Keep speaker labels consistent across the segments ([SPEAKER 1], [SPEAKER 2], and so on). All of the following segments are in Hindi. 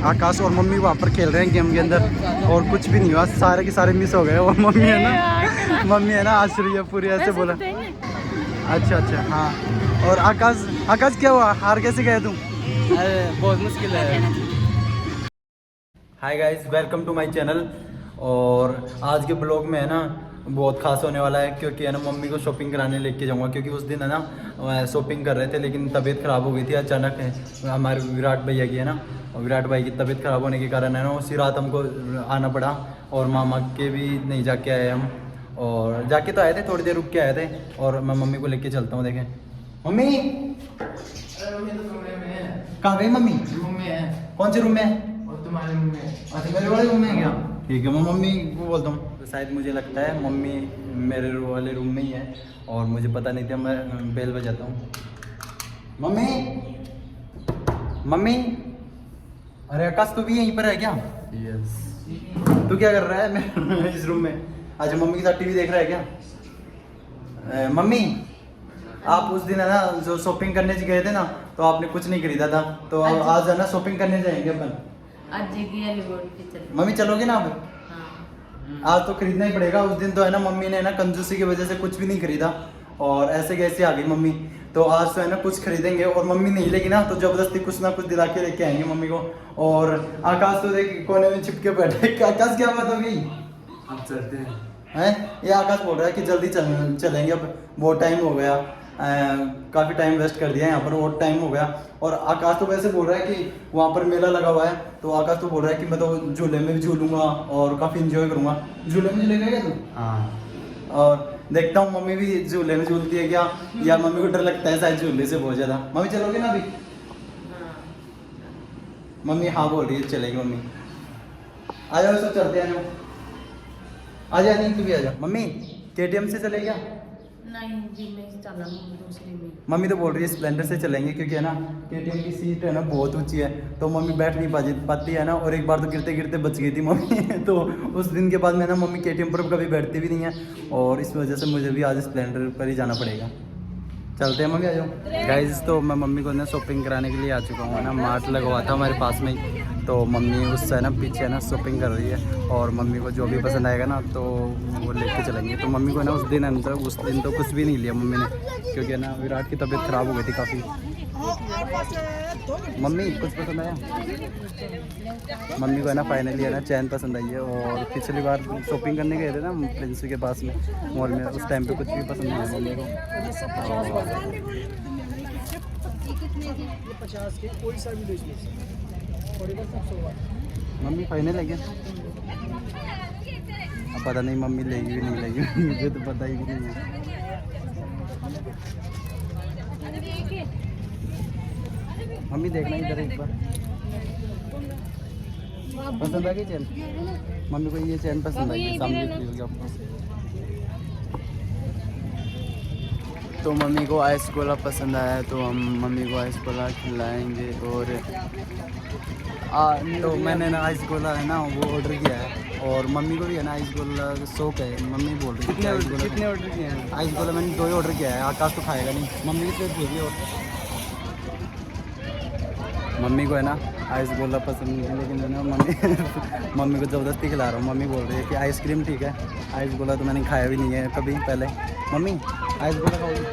[SPEAKER 1] आकाश और मम्मी वहाँ पर खेल रहे हैं गेम के अंदर और कुछ भी नहीं हुआ, सारे के सारे मिस हो गए। और मम्मी है ना हंस रही है पूरी, ऐसे बोला। अच्छा अच्छा हाँ। और आकाश क्या हुआ, हार कैसे गए तुम?
[SPEAKER 2] अरे बहुत मुश्किल है।
[SPEAKER 1] Hi guys, welcome to my channel. और आज के ब्लॉग में है ना बहुत खास होने वाला है, क्योंकि है ना मम्मी को शॉपिंग कराने लेके जाऊंगा। क्योंकि उस दिन है ना शॉपिंग कर रहे थे, लेकिन तबीयत ख़राब हो गई थी अचानक। हमारे विराट भैया की है ना, और विराट भाई की तबीयत ख़राब होने के कारण है ना उसी रात हमको आना पड़ा। और मामा के भी नहीं जाके आए हम, और जाके तो आए थे, थोड़ी देर रुक के आए थे। और मैं मम्मी को लेके चलता हूँ। देखें मम्मी, कहाँ गई मम्मी?
[SPEAKER 2] रूम में है।
[SPEAKER 1] कौन से रूम में?
[SPEAKER 2] और तुम्हारे रूम में।
[SPEAKER 1] अच्छा मेरे वाले रूम में है क्या? ठीक है, मैं मम्मी को बोलता हूँ। तो शायद मुझे लगता है मम्मी मेरे वाले रूम में ही है, और मुझे पता नहीं था। मैं बेल बजाता हूँ। मम्मी, मम्मी, अरे आकाश तू भी यहीं पर है क्या?
[SPEAKER 2] यस।
[SPEAKER 1] तू क्या कर रहा है मैं इस रूम में? अच्छा मम्मी के साथ टीवी देख रहा है क्या? मम्मी, आप उस दिन है ना जो शॉपिंग करने गए थे ना, तो आपने कुछ नहीं खरीदा था, तो आज है ना शॉपिंग करने जाएंगे अपन। मम्मी चलोगे ना आप?
[SPEAKER 3] हाँ।
[SPEAKER 1] आज तो खरीदना ही पड़ेगा। उस दिन तो है ना मम्मी ने ना कंजूसी की वजह से कुछ भी नहीं खरीदा, और ऐसे कैसे आ गई मम्मी। तो आज तो है ना कुछ खरीदेंगे, और मम्मी नहीं लेगी ना तो जबरदस्ती कुछ ना कुछ दिला के लेके आएंगे मम्मी को। और आकाश तो देख कोने में छिपके बैठे। आकाश क्या बात हो गई?
[SPEAKER 2] अब चलते हैं।
[SPEAKER 1] ये आकाश बोल रहा है कि जल्दी चलेंगे, अब बहुत टाइम हो गया। काफ़ी टाइम वेस्ट कर दिया यहाँ पर, बहुत टाइम हो गया। और आकाश तो वैसे बोल रहा है कि वहाँ पर मेला लगा हुआ है, तो आकाश तो बोल रहा है कि मैं तो झूले में भी झूलूंगा और काफ़ी इंजॉय करूँगा। झूले में झूलेगा क्या तू?
[SPEAKER 2] हाँ।
[SPEAKER 1] और देखता हूँ मम्मी भी झूले में झूलती है क्या, या मम्मी को डर लगता है शायद झूले से बहुत ज़्यादा। मम्मी चलोगे ना अभी? मम्मी हाँ बोल रही है, चलेगी मम्मी। आ जाओ, सब चलते हैं। आ जा, नहीं तू भी आ जा। मम्मी KTM से चलेगा?
[SPEAKER 3] नहीं जी, मैं चला दूसरी में।
[SPEAKER 1] मम्मी तो बोल रही है स्प्लेंडर से चलेंगे, क्योंकि है ना KTM की सीट है ना बहुत ऊंची है, तो मम्मी बैठ नहीं पाती है ना। और एक बार तो गिरते गिरते बच गई थी मम्मी। तो उस दिन के बाद में ना मम्मी KTM पर कभी बैठती भी नहीं है, और इस वजह से मुझे भी आज स्प्लेंडर पर ही जाना पड़ेगा। चलते हैं मम्मी, आ जाओ। गाइस तो मैं मम्मी को ना शॉपिंग कराने के लिए आ चुका हूँ ना। मार्ट लगा हुआ था हमारे पास में ही, तो मम्मी उससे ना पीछे ना शॉपिंग कर रही है, और मम्मी को जो भी पसंद आएगा ना तो वो लेके चलेंगे। तो मम्मी को ना उस दिन तो कुछ भी नहीं लिया मम्मी ने, क्योंकि ना विराट की तबीयत ख़राब हो गई थी काफ़ी। मम्मी कुछ पसंद आया? मम्मी को है ना फाइनली है ना चैन पसंद आई है। और पिछली बार शॉपिंग करने गए थे ना प्रिंस के पास में मॉल में, उस टाइम पे कुछ भी पसंद नहीं आया मम्मी को। मम्मी फाइनल है क्या? अब पता नहीं मम्मी लेगी भी नहीं लेगी, मुझे तो पता ही नहीं है। मम्मी देखना इधर एक बार, पसंद आ गई चैन? मम्मी को ये चैन पसंद आई, सामने की होगी आपको। तो मम्मी को आइस गोला पसंद आया है, तो हम मम्मी को आइस गोला खिलाएंगे। और तो मैंने ना आइस गोला है ना वो ऑर्डर किया है, और मम्मी को भी है ना आइस गोला शौक है। मम्मी बोल रही है कितने ऑर्डर किए हैं? आइस गोला मैंने 2 ही ऑर्डर किया है। आकाश तो खाएगा नहीं, मम्मी की सिर्फ भेजी। और मम्मी को है ना आइस गोला पसंद नहीं है, लेकिन है ना मम्मी को ज़बरदस्ती खिला रहा हूँ। मम्मी बोल रही है कि आइसक्रीम ठीक है, आइस गोला तो मैंने खाया भी नहीं है कभी पहले। मम्मी आइस गोला खाओगी?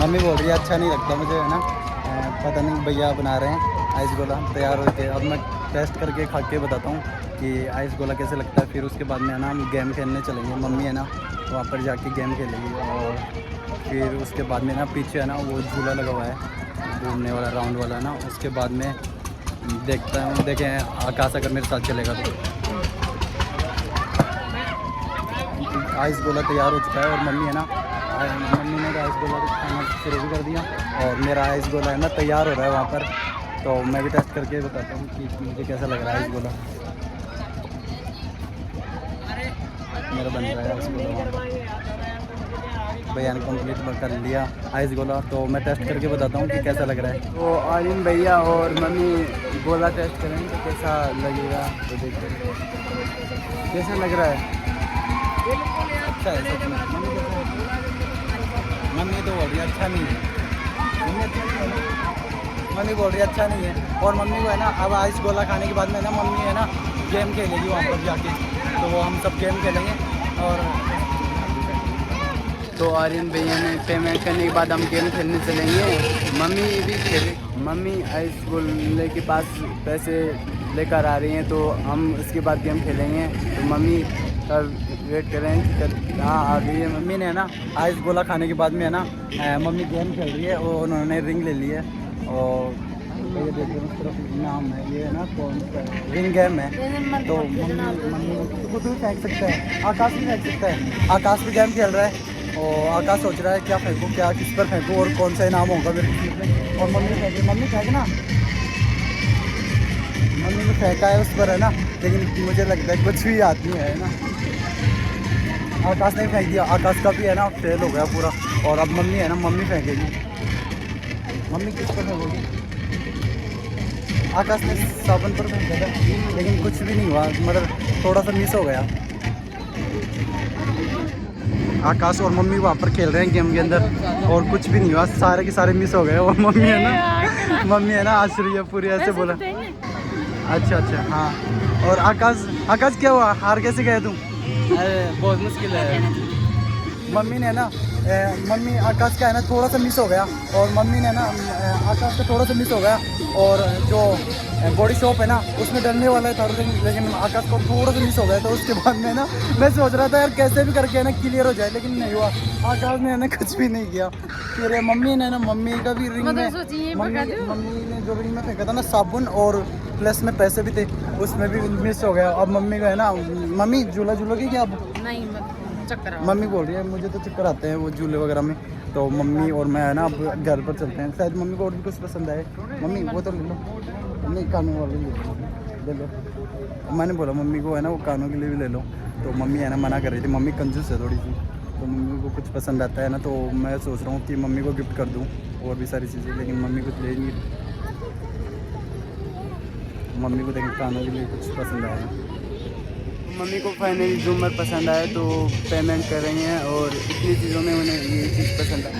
[SPEAKER 1] मम्मी बोल रही है अच्छा नहीं लगता मुझे, है ना। पता नहीं भैया बना रहे हैं आइस गोला तैयार होके। अब मैं टेस्ट करके खा के बताता हूँ कि आइस गोला कैसे लगता है। फिर उसके बाद में है ना हम गेम खेलने चलेंगे। मम्मी है ना वहाँ पर जाके गेम खेलेगी, और फिर उसके बाद में ना पीछे है ना वो झूला लगा हुआ है घूमने वाला, राउंड वाला ना। उसके बाद में देखें आकाश अगर मेरे साथ चलेगा तो। आइस गोला तैयार हो चुका है, और मम्मी है ना मम्मी ने आइस गोला खाना शुरू कर दिया, और मेरा आइस गोला है ना तैयार हो रहा है वहाँ पर। तो मैं भी टेस्ट करके बताता हूँ कि मुझे कैसा लग रहा है आइस गोला। मेरा बन रहा है आइस गोला, भैया ने कंप्लीट कर लिया आइस गोला। तो मैं टेस्ट करके बताता हूँ कि कैसा लग रहा है। तो आर्यन भैया और मम्मी गोला टेस्ट करेंगे तो कैसा लगेगा, तो देखिए कैसा लग रहा है। अच्छा है सच में। मम्मी तो बोल रही है अच्छा नहीं है। मम्मी अच्छा नहीं है। मम्मी बोल रही है अच्छा नहीं है। और मम्मी को है ना अब आइस गोला खाने के बाद में ना मम्मी है ना गेम खेलेगी वहाँ पर जाके, तो वो हम सब गेम खेलेंगे। और
[SPEAKER 4] तो आर्यन भैया ने पेमेंट करने के बाद हम गेम खेलने चलेंगे। मम्मी भी खेले, मम्मी आइस गोले के पास पैसे लेकर आ रही हैं, तो हम उसके बाद गेम खेलेंगे। तो मम्मी का वेट कर रहे हैं।
[SPEAKER 1] हाँ आ गई है मम्मी ने है ना आइस गोला खाने के बाद में है ना मम्मी गेम खेल रही है। और उन्होंने रिंग ले ली है और ये देखिए उस तरफ नाम है, ये है ना कौन सा रिंग गेम है। तो मम्मी खुद भी फेंक सकता है, आकाश भी फेंक सकता है। आकाश भी गेम खेल रहा है और आकाश सोच रहा है क्या फेंकूँ, क्या किस पर फेंकूँ और कौन सा इनाम होगा मेरे किस्मत में। और मम्मी फेंकी, मम्मी फेंकना, मम्मी ने फेंका है उस पर है ना, लेकिन मुझे लगता है कुछ भी आती है ना। आकाश ने फेंक दिया, आकाश का भी है ना फेल हो गया पूरा। और अब मम्मी है ना मम्मी फेंकेगी। मम्मी किस पर फेंकोगी? आकाश ने साबुन पर फेंका था लेकिन कुछ भी नहीं हुआ, मतलब थोड़ा सा मिस हो गया। आकाश और मम्मी वहाँ पर खेल रहे हैं गेम के अंदर और कुछ भी नहीं हुआ, सारे के सारे मिस हो गए। और मम्मी है ना हंस रही है पूरी, ऐसे बोला। अच्छा अच्छा हाँ। और आकाश क्या हुआ, हार कैसे गए तुम?
[SPEAKER 4] अरे बहुत मुश्किल है।
[SPEAKER 1] मम्मी ने ना मम्मी आकाश का है ना थोड़ा सा मिस हो गया। और मम्मी ने ना आकाश का थोड़ा सा मिस हो गया। और जो बॉडी शॉप है ना उसमें डलने वाला था, लेकिन आकाश को थोड़ा सा मिस हो गया। तो उसके बाद में ना मैं सोच रहा था यार कैसे भी करके है ना क्लियर हो जाए, लेकिन नहीं हुआ। आकाश ने ना कुछ भी नहीं किया। फिर मम्मी ने ना मम्मी का भी रिंग में मम्मी ने जो रिंग में फेंका था ना साबुन और प्लस में पैसे भी थे, उसमें भी मिस हो गया। अब मम्मी को है ना मम्मी झूला झूलोगी क्या अब?
[SPEAKER 3] नहीं चक्कर
[SPEAKER 1] मम्मी बोल रही है मुझे तो चक्कर आते हैं वो झूले वगैरह में। तो मम्मी और मैं है ना अब घर पर चलते हैं, शायद मम्मी को और भी कुछ पसंद आए। मम्मी वो तो ले लो, नहीं कानों वाले ले लो। मैंने बोला मम्मी को है ना वो कानों के लिए भी ले लो, तो मम्मी है ना मना कर रही थी। मम्मी कंजूस है थोड़ी सी, तो मम्मी को कुछ पसंद आता है ना, तो मैं सोच रहा हूँ कि मम्मी को गिफ्ट कर दूँ और भी सारी चीज़ें, लेकिन मम्मी कुछ ले नहीं। मम्मी को देखें कानों के लिए कुछ पसंद आया।
[SPEAKER 4] मम्मी को फाइनली झूमर पसंद आया तो पेमेंट कर रही हैं, और इतनी चीज़ों में उन्हें ये चीज़ पसंद आई।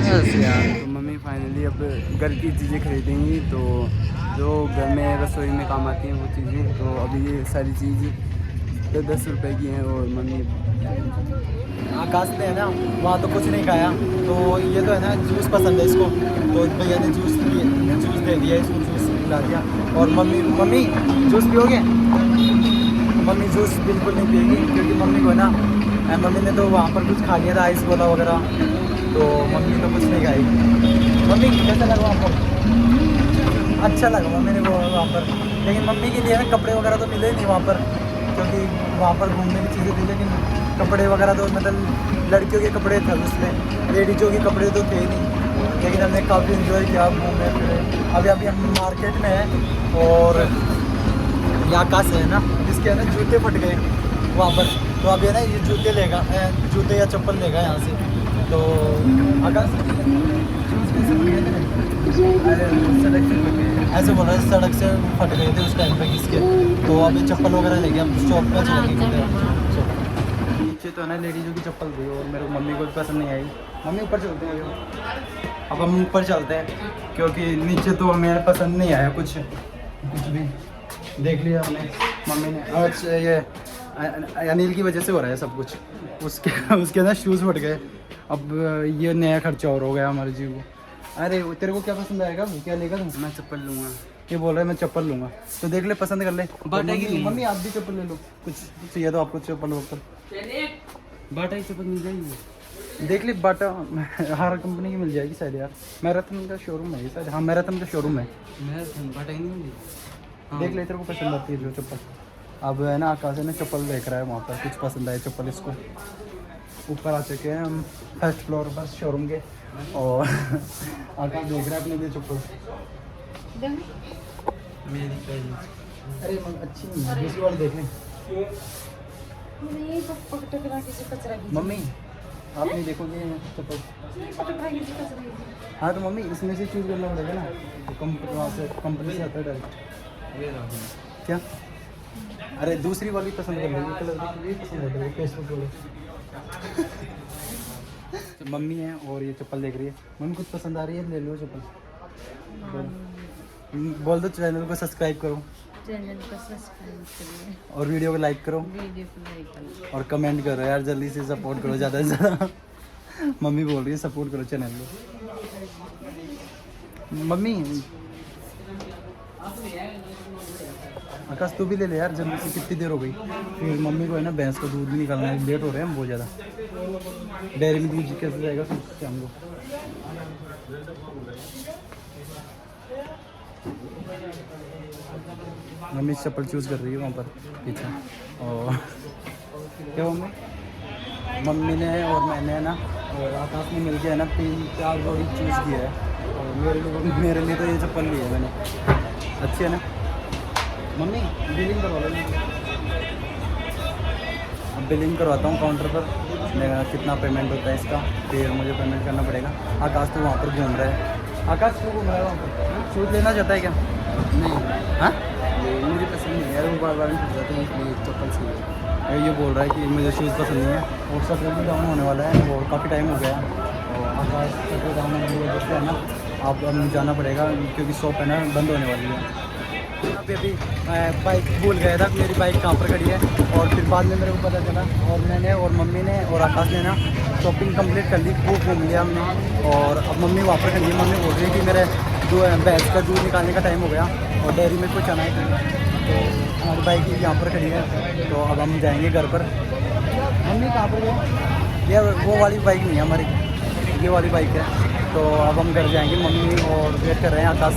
[SPEAKER 4] तो मम्मी फाइनली अब घर की चीज़ें खरीदेंगी, तो जो घर में रसोई में काम आती हैं वो चीज़ें। तो अभी ये सारी चीज़ें 10 रुपए की हैं। और मम्मी
[SPEAKER 1] आकाश ने है ना वहाँ तो कुछ नहीं खाया, तो ये तो है ना जूस पसंद है इसको, तो भैया ने जूस दे दिया, इसको जूस पिला दिया। और मम्मी जूस पियोगे? मम्मी जूस बिल्कुल नहीं पिएगी, क्योंकि मम्मी को है ना मम्मी ने तो वहाँ पर कुछ खा लिया था आइस गोला वगैरह, तो मम्मी तो कुछ नहीं खाई। मम्मी कैसा लगा वहाँ पर? अच्छा लगा मम्मी ने वो वहाँ पर, लेकिन मम्मी के लिए ना कपड़े वगैरह तो मिले नहीं वहाँ पर, क्योंकि वहाँ पर घूमने की चीज़ें थी, लेकिन कपड़े वगैरह तो मतलब लड़कियों के कपड़े थे उसमें, लेडीज़ों के कपड़े तो थे नहीं। लेकिन हमने काफ़ी इन्जॉय किया, घूमे फिरे। अभी हम मार्केट में हैं और ये आकाश है ना जिसके है ना जूते फट गए वहाँ पर, तो अभी है ना ये जूते या चप्पल लेगा यहाँ से। तो आकाश ऐसे बोल रहा है सड़क से फट गए थे उस टाइम पे किसके, तो अभी चप्पल वगैरह लेके हम शॉप पर चलेंगे। नीचे तो है ना लेडीज़ों की चप्पल थी और मेरे को मम्मी को भी पसंद नहीं आई। मम्मी ऊपर चलते हैं, अब हम ऊपर चलते हैं, क्योंकि नीचे तो हमें पसंद नहीं आया कुछ भी। देख लिया हमने, मम्मी ने। अच्छा ये अनिल की वजह से हो रहा है सब कुछ, उसके ना शूज़ फट गए। अब ये नया खर्चा और हो गया हमारे जीव को। अरे तेरे को क्या पसंद आएगा, क्या लेगा तुम?
[SPEAKER 4] मैं चप्पल लूँगा।
[SPEAKER 1] ये बोल रहा है मैं चप्पल लूँगा, तो देख ले पसंद कर ले।
[SPEAKER 4] बाटा की
[SPEAKER 1] मम्मी आप भी चप्पल ले लो, कुछ चाहिए तो आपको चप्पल वप्पल।
[SPEAKER 4] बाटा की चप्पल मिल जाएगी?
[SPEAKER 1] देख ली बाटा हर कंपनी की मिल जाएगी शायद यार। मैराथन का शोरूम है ये शायद, हाँ मैराथन का शोरूम है।
[SPEAKER 4] बाटा की नहीं मिली?
[SPEAKER 1] देख ले तेरे को पसंद आती है जो चप्पल। अब है ना आकाश है ना चप्पल देख रहा है वहाँ पर, कुछ पसंद आए चप्पल इसको। ऊपर आ चुके हैं हम फर्स्ट फ्लोर पर शोरूम के, और आकाश देख रहा है अपने लिए चप्पल।
[SPEAKER 4] मेरी पहली।
[SPEAKER 1] अरे अच्छी नहीं है, दूसरी वाली देख लें। मम्मी आप नहीं देखोगे चप्पल? हाँ तो मम्मी इसमें से चूज़ करना पड़ेगा ना, तो कंपनी से आता है डायरेक्ट। क्या अरे दूसरी वाली पसंद कर लो, कलर ये पसंद कर लो, फेसबुक वाले। तो मम्मी है और ये चप्पल देख रही है। मम्मी कुछ पसंद आ रही है ले लो चप्पल। बोल दो चैनल को सब्सक्राइब करो
[SPEAKER 3] चैनल को सब्सक्राइब करिए,
[SPEAKER 1] और वीडियो को लाइक करो
[SPEAKER 3] वीडियो को लाइक करिए
[SPEAKER 1] और कमेंट करो यार, जल्दी से सपोर्ट करो ज़्यादा से ज़्यादा। मम्मी बोल रही है सपोर्ट करो चैनल को। मम्मी आकाश तू भी ले ले यार जल्दी से, कितनी देर हो गई। फिर मम्मी को है ना भैंस को दूध भी निकालना है, लेट हो रहे हैं हम बहुत ज़्यादा। डेयरी में दूध कैसे जाएगा फिर शाम को। मम्मी चप्पल चूज़ कर रही है वहाँ पर पीछे। और क्या मम्मी मम्मी ने और मैंने ना और आकाश ने मिलके है ना 3-4 जोड़ी चूज़ किया है। और मेरे लिए तो ये चप्पल ली है मैंने, अच्छी है ना। मम्मी बिलिंग करवा लो। अब बिलिंग करवाता हूँ काउंटर पर, कितना पेमेंट होता है इसका, फिर मुझे पेमेंट करना पड़ेगा। आकाश तो वहाँ पर घूम रहा है। आकाश क्यों घूम रहा है वहाँ पर? शूज़ लेना चाहता है क्या?
[SPEAKER 4] नहीं
[SPEAKER 1] हाँ
[SPEAKER 4] मुझे पसंद नहीं है, वो बार बार नहीं जाते हैं इसलिए चप्पल चाहिए।
[SPEAKER 1] ये बोल रहा है कि मुझे शूज़ पसंद नहीं है और सफर भी डाउन होने वाला है और काफ़ी टाइम हो गया। और आकाश सफर डाउन होने की वजह से है ना आप अब जाना पड़ेगा क्योंकि शॉप है ना बंद होने वाली है। यहाँ पे अभी बाइक भूल गया था, मेरी बाइक कहाँ पर खड़ी है। और फिर बाद में मेरे को पता चला और मैंने और मम्मी ने और आकाश ने ना शॉपिंग कंप्लीट कर ली, खूब घूम लिया हमने। और अब मम्मी वहाँ पर खड़ी है। मम्मी बोल रही है कि मेरे भैंस का दूध निकालने का टाइम हो गया और डेयरी में कुछ आना है। तो हमारी बाइक यहाँ पर खड़ी है, तो अब हम जाएंगे घर पर। मम्मी कहाँ पर गए? ये वो वाली बाइक नहीं है हमारी, ये वाली बाइक है। तो अब हम घर जाएंगे। मम्मी और वेट कर रहे हैं, आकाश